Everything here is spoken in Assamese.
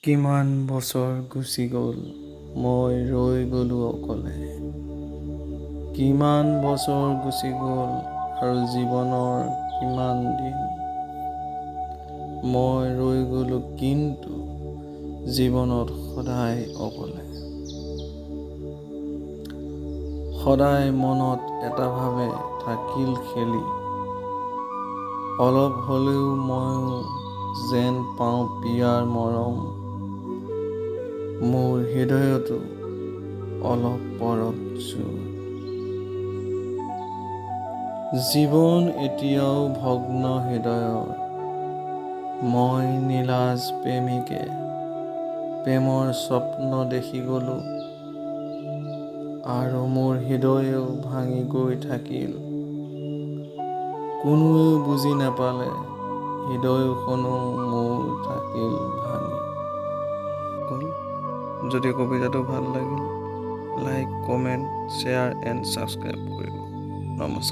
কিমান বছৰ গুচি গ'ল, মই ৰৈ গ'লো অকলে। কিমান বছৰ গুচি গ'ল আৰু জীৱনৰ কিমান দিন। মই ৰৈ গ'লো কিন্তু জীৱনত সদায় অকলে। সদায় মনত এটা ভাৱে থাকিল খেলি, অলপ হ'লেও ময়ো যেন পাওঁ পিয়াৰ মৰম। মোৰ হৃদয়তো অলপ পৰত জোৰ। জীৱন এতিয়াও ভগ্ন হৃদয়ৰ, মই নিলাজ প্ৰেমিকে প্ৰেমৰ স্বপ্ন দেখি গ'লো আৰু মোৰ হৃদয়েও ভাঙি গৈ থাকিল। কোনোৱে বুজি নাপালে, হৃদয়খনো মোৰ থাকিল ভাঙি। যদি কবিতাটো ভাল লাগিল, like, comment, share and subscribe কৰিব। নমস্কাৰ।